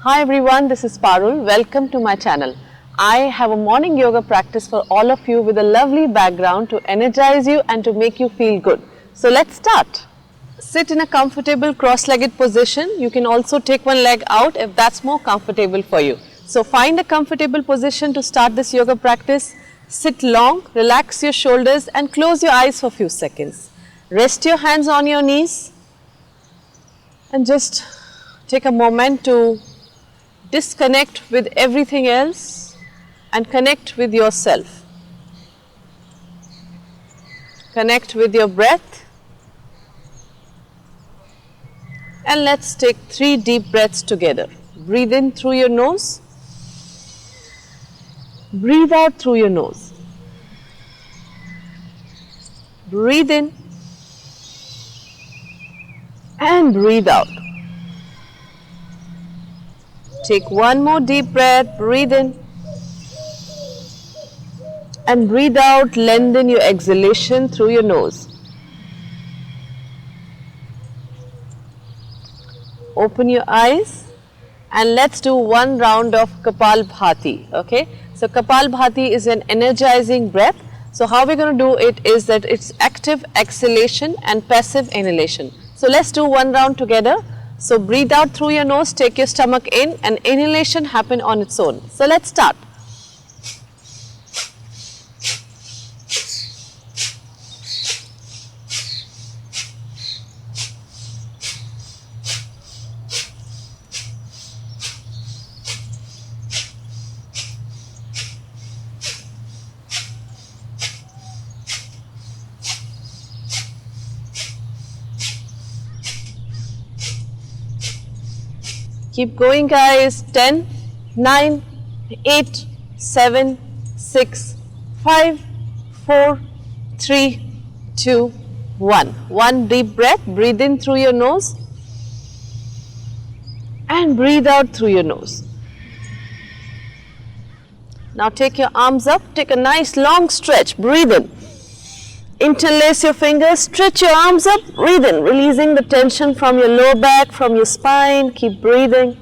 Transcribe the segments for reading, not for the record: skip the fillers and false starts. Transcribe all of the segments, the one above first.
Hi everyone, this is Parul. Welcome to my channel. I have a morning yoga practice for all of you with a lovely background to energize you and to make you feel good. So let's start. Sit in a comfortable cross-legged position. You can also take one leg out if that's more comfortable for you. So find a comfortable position to start this yoga practice. Sit long, relax your shoulders and close your eyes for a few seconds. Rest your hands on your knees and just take a moment to disconnect with everything else and connect with yourself. Connect with your breath. And let's take 3 deep breaths together. Breathe in through your nose. Breathe out through your nose. Breathe in and breathe out. Take one more deep breath, breathe in and breathe out, lengthen your exhalation through your nose. Open your eyes and let's do one round of Kapalbhati, okay? So Kapalbhati is an energizing breath. So how we're going to do it is that it's active exhalation and passive inhalation. So let's do one round together. So breathe out through your nose, take your stomach in and inhalation happen on its own. So let's start. Keep going guys. 10, 9, 8, 7, 6, 5, 4, 3, 2, 1. One deep breath. Breathe in through your nose and breathe out through your nose. Now take your arms up. Take a nice long stretch. Breathe in. Interlace your fingers, stretch your arms up, breathe in, releasing the tension from your lower back, from your spine, keep breathing.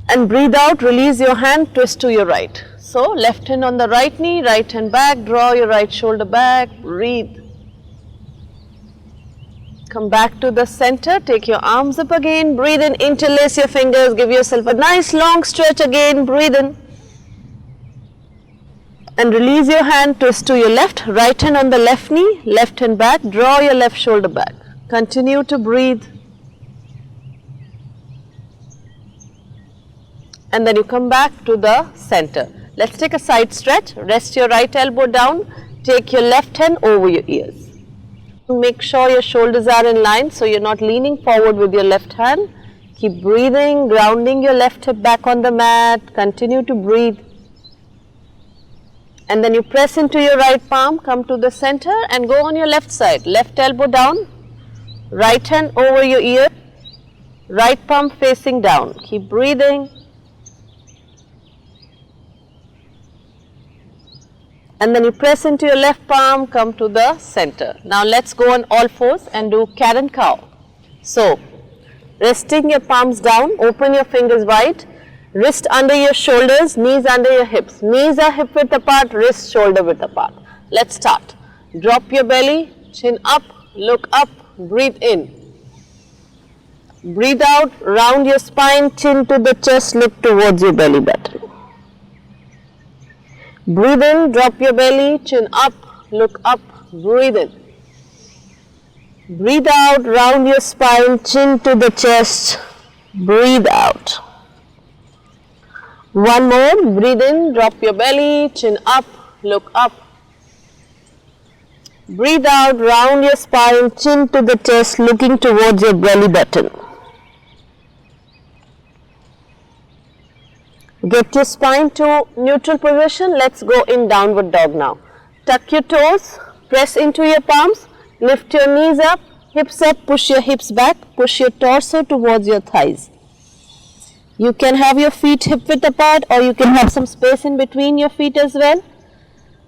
And breathe out, release your hand, twist to your right. So left hand on the right knee, right hand back, draw your right shoulder back, breathe. Come back to the center, take your arms up again, breathe in, interlace your fingers, give yourself a nice long stretch again, breathe in. And release your hand, twist to your left, right hand on the left knee, left hand back, draw your left shoulder back. Continue to breathe. And then you come back to the center. Let's take a side stretch, rest your right elbow down, take your left hand over your ears. Make sure your shoulders are in line so you're not leaning forward with your left hand. Keep breathing, grounding your left hip back on the mat, continue to breathe. And then you press into your right palm, come to the center and go on your left side. Left elbow down, right hand over your ear, right palm facing down. Keep breathing. And then you press into your left palm, come to the center. Now let's go on all fours and do cat and cow. So, resting your palms down, open your fingers wide. Wrist under your shoulders, knees under your hips. Knees are hip width apart, wrist shoulder width apart. Let's start. Drop your belly, chin up, look up, breathe in. Breathe out, round your spine, chin to the chest, look towards your belly button. Breathe in, drop your belly, chin up, look up, breathe in. Breathe out, round your spine, chin to the chest, breathe out. One more, breathe in, drop your belly, chin up, look up. Breathe out, round your spine, chin to the chest, looking towards your belly button. Get your spine to neutral position. Let's go in downward dog now. Tuck your toes, press into your palms, lift your knees up, hips up, push your hips back, push your torso towards your thighs. You can have your feet hip width apart or you can have some space in between your feet as well.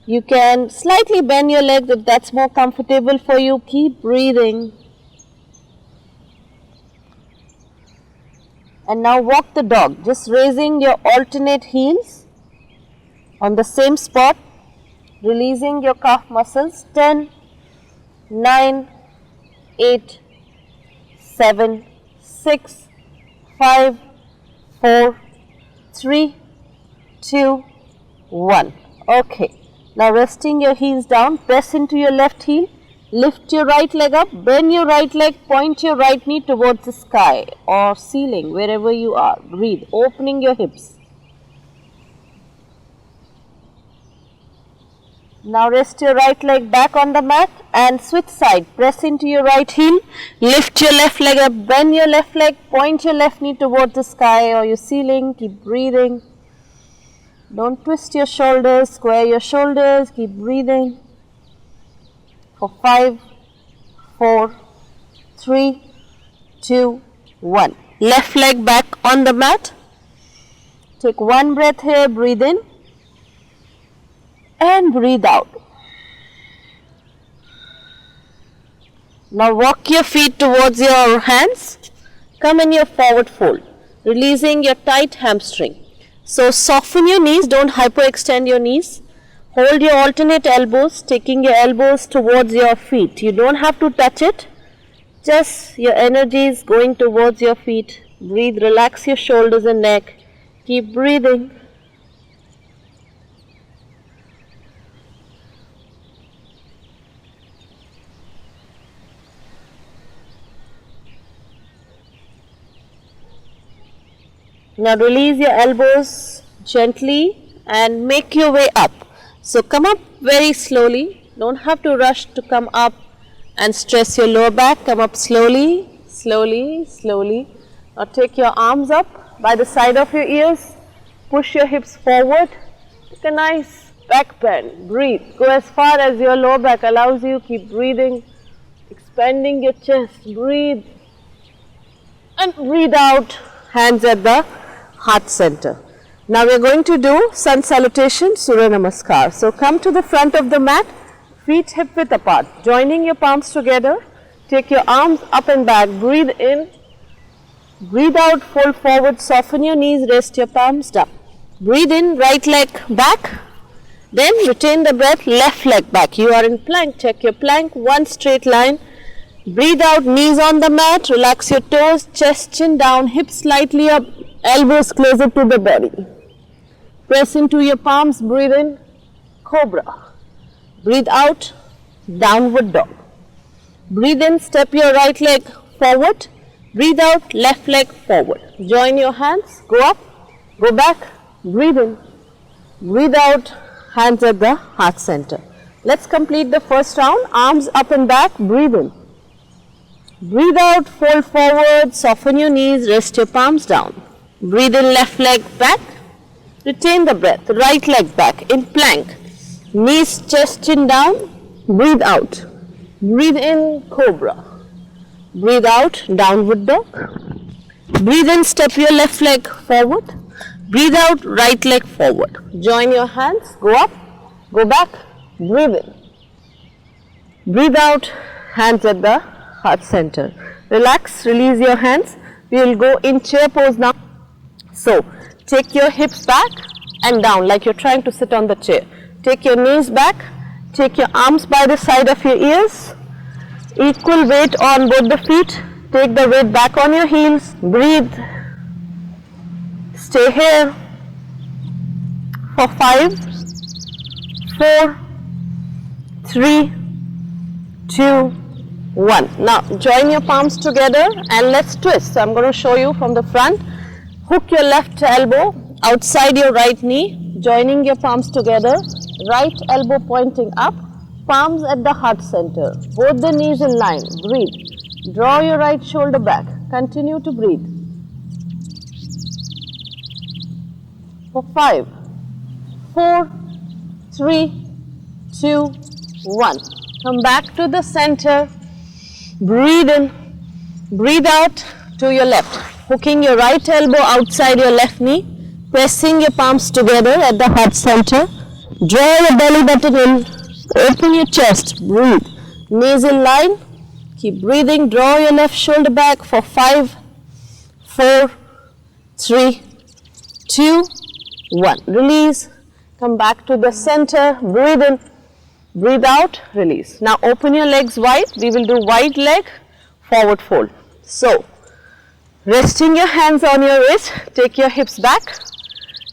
You can slightly bend your legs if that's more comfortable for you. Keep breathing. And now walk the dog, just raising your alternate heels on the same spot, releasing your calf muscles. 10, 9, 8, 7, 6, 5, 4, 3, 2, 1. Okay. Now resting your heels down, press into your left heel, lift your right leg up, bend your right leg, point your right knee towards the sky or ceiling, wherever you are. Breathe, opening your hips. Now rest your right leg back on the mat and switch side. Press into your right heel, lift your left leg up, bend your left leg, point your left knee towards the sky or your ceiling. Keep breathing. Don't twist your shoulders, square your shoulders, keep breathing. For 5, 4, 3, 2, 1. Left leg back on the mat. Take one breath here, breathe in and breathe out. Now walk your feet towards your hands. Come in your forward fold, releasing your tight hamstring. So soften your knees, don't hyperextend your knees. Hold your alternate elbows, taking your elbows towards your feet. You don't have to touch it, just your energy is going towards your feet. Breathe, relax your shoulders and neck. Keep breathing. Now release your elbows gently and make your way up. So come up very slowly, don't have to rush to come up and stress your lower back. Come up slowly, slowly, slowly. Now take your arms up by the side of your ears, push your hips forward, take a nice back bend, breathe. Go as far as your lower back allows you, keep breathing, expanding your chest, breathe and breathe out, hands at the heart center. Now we are going to do Sun Salutation, Surya Namaskar. So come to the front of the mat, feet hip width apart, joining your palms together. Take your arms up and back, breathe in, breathe out, fold forward, soften your knees, rest your palms down. Breathe in, right leg back, then retain the breath, left leg back. You are in plank, check your plank, one straight line. Breathe out, knees on the mat, relax your toes, chest, chin down, hips slightly up, elbows closer to the body. Press into your palms, breathe in, Cobra. Breathe out, Downward Dog. Breathe in, step your right leg forward. Breathe out, left leg forward. Join your hands, go up, go back, breathe in. Breathe out, hands at the heart center. Let's complete the first round. Arms up and back, breathe in. Breathe out, fold forward, soften your knees, rest your palms down. Breathe in, left leg back, retain the breath, right leg back in plank. Knees, chest, chin down, breathe out. Breathe in, Cobra. Breathe out, Downward Dog. Breathe in, step your left leg forward. Breathe out, right leg forward. Join your hands, go up, go back, breathe in. Breathe out, hands at the heart center. Relax, release your hands. We will go in chair pose now. So, take your hips back and down like you're trying to sit on the chair. Take your knees back, take your arms by the side of your ears. Equal weight on both the feet. Take the weight back on your heels. Breathe. Stay here for 5, 4, 3, 2, 1. Now join your palms together and let's twist. So I'm going to show you from the front. Hook your left elbow outside your right knee, joining your palms together. Right elbow pointing up, palms at the heart center. Both the knees in line. Breathe. Draw your right shoulder back. Continue to breathe. For 5, 4, 3, 2, 1. Come back to the center. Breathe in, breathe out to your left. Hooking your right elbow outside your left knee, pressing your palms together at the heart center. Draw your belly button in, open your chest, breathe. Knees in line, keep breathing. Draw your left shoulder back for 5, 4, 3, 2, 1. Release. Come back to the center. Breathe in. Breathe out. Release. Now open your legs wide. We will do wide leg, forward fold. So, resting your hands on your wrist. Take your hips back.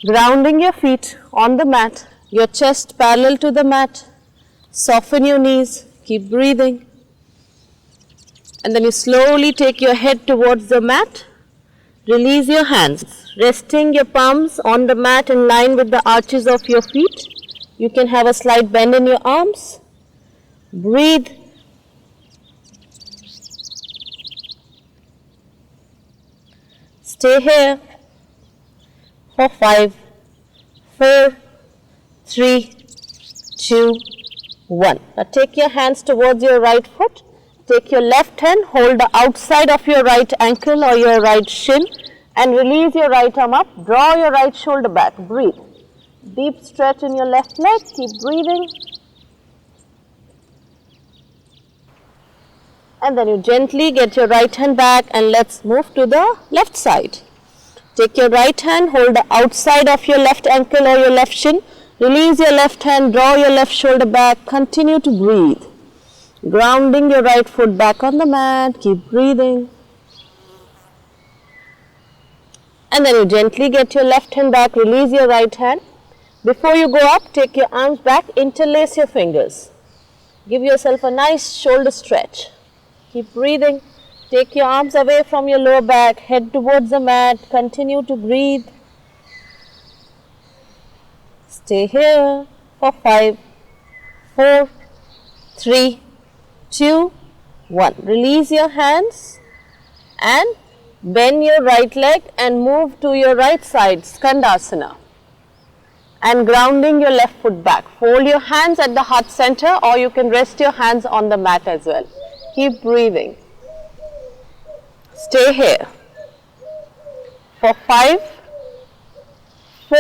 Grounding your feet on the mat. Your chest parallel to the mat. Soften your knees. Keep breathing. And then you slowly take your head towards the mat. Release your hands, resting your palms on the mat in line with the arches of your feet. You can have a slight bend in your arms. Breathe. Stay here for 5, 4, 3, 2, 1. Now take your hands towards your right foot. Take your left hand, hold the outside of your right ankle or your right shin and release your right arm up. Draw your right shoulder back. Breathe. Deep stretch in your left leg. Keep breathing. And then you gently get your right hand back and let's move to the left side. Take your right hand, hold the outside of your left ankle or your left shin. Release your left hand, draw your left shoulder back. Continue to breathe. Grounding your right foot back on the mat, keep breathing. And then you gently get your left hand back, release your right hand. Before you go up, take your arms back, interlace your fingers. Give yourself a nice shoulder stretch. Keep breathing. Take your arms away from your lower back, head towards the mat, continue to breathe. Stay here for 5, 4, 3, 2, 1. Release your hands and bend your right leg and move to your right side, Skandasana. And grounding your left foot back. Fold your hands at the heart center or you can rest your hands on the mat as well. Keep breathing. Stay here for 5, 4,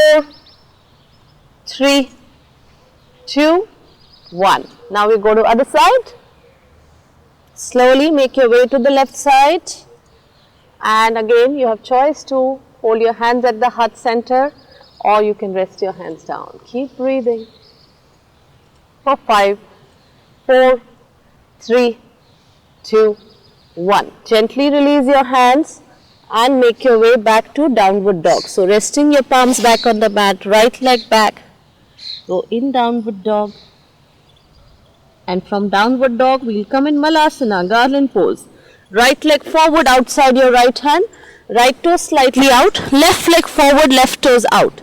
3, 2, 1. Now we go to other side. Slowly make your way to the left side and again you have choice to hold your hands at the heart center or you can rest your hands down. Keep breathing for 5, 4, 3, 2, 1. Gently release your hands and make your way back to downward dog. So resting your palms back on the mat, right leg back, go in downward dog. And from downward dog, we will come in Malasana, garland pose. Right leg forward outside your right hand, right toe slightly out, left leg forward, left toes out.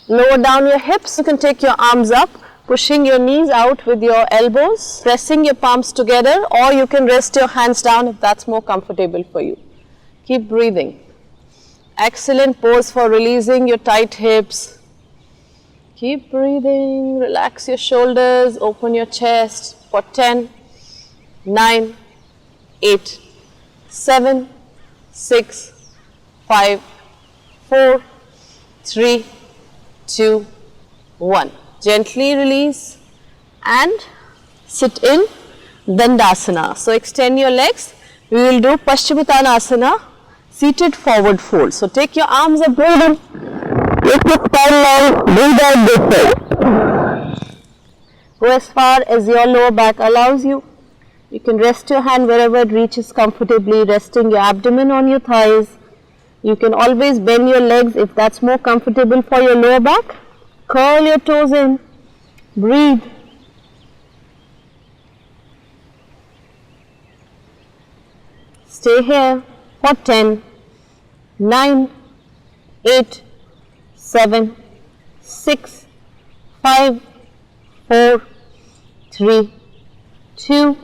Lower down your hips, you can take your arms up, pushing your knees out with your elbows, pressing your palms together or you can rest your hands down if that's more comfortable for you. Keep breathing. Excellent pose for releasing your tight hips. Keep breathing, relax your shoulders, open your chest. For 10, 9, 8, 7, 6, 5, 4, 3, 2, 1. Gently release and sit in Dandasana. So extend your legs. We will do Paschimottanasana, seated forward fold. So take your arms up, breathe in. Lift your spine long, breathe out this way. Go as far as your lower back allows you. You can rest your hand wherever it reaches comfortably, resting your abdomen on your thighs. You can always bend your legs if that's more comfortable for your lower back. Curl your toes in. Breathe. Stay here for 10, 9, 8, 7, 6, 5, 4, 3, 2,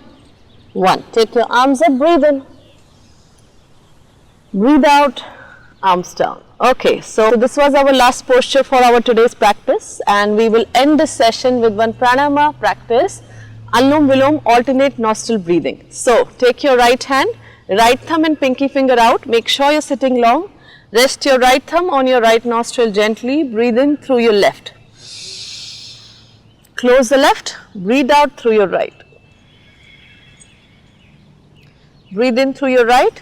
1. Take your arms up, breathe in. Breathe out, arms down. Okay, so this was our last posture for our today's practice and we will end this session with one pranayama practice, Anulom Vilom alternate nostril breathing. So take your right hand, right thumb and pinky finger out, make sure you're sitting long, rest your right thumb on your right nostril gently, breathe in through your left. Close the left, breathe out through your right. Breathe in through your right.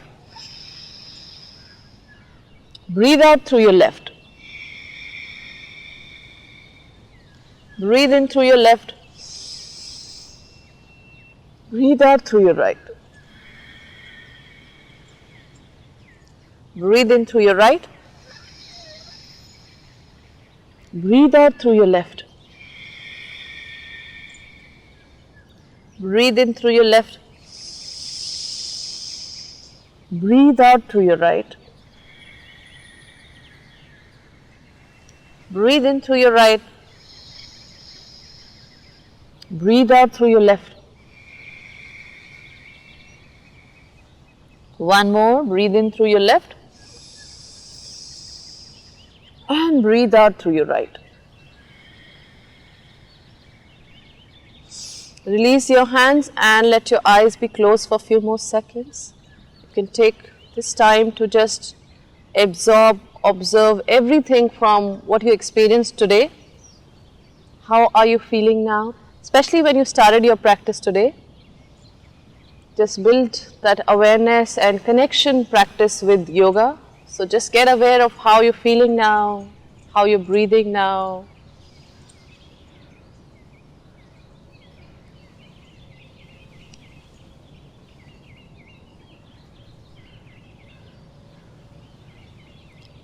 Breathe out through your left. Breathe in through your left. Breathe out through your right. Breathe in through your right. Breathe out through your left. Breathe in through your left. Breathe out through your right. Breathe in through your right. Breathe out through your left. One more. Breathe in through your left. And breathe out through your right. Release your hands and let your eyes be closed for a few more seconds. You can take this time to just observe everything from what you experienced today. How are you feeling now? Especially when you started your practice today. Just build that awareness and connection practice with yoga. So just get aware of how you're feeling now, how you're breathing now.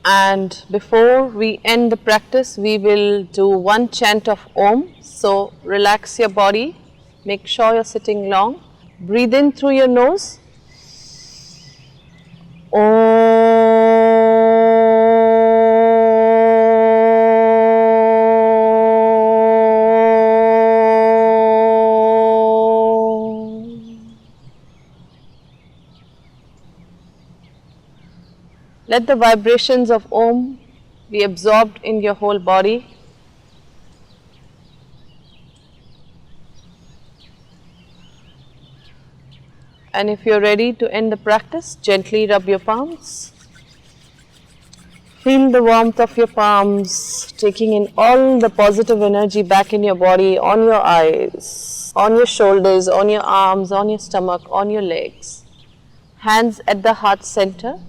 And before we end the practice, we will do one chant of Om. So relax your body, make sure you're sitting long. Breathe in through your nose. Let the vibrations of Om be absorbed in your whole body. And if you're ready to end the practice, gently rub your palms. Feel the warmth of your palms, taking in all the positive energy back in your body, on your eyes, on your shoulders, on your arms, on your stomach, on your legs. Hands at the heart center.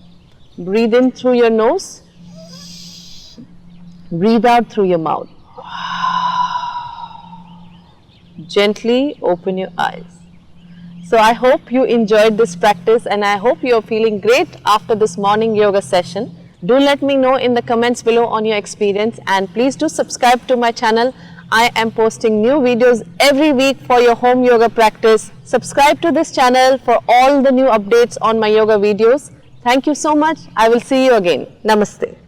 Breathe in through your nose. Breathe out through your mouth. Gently open your eyes. So I hope you enjoyed this practice and I hope you are feeling great after this morning yoga session. Do let me know in the comments below on your experience and please do subscribe to my channel. I am posting new videos every week for your home yoga practice. Subscribe to this channel for all the new updates on my yoga videos. Thank you so much. I will see you again. Namaste.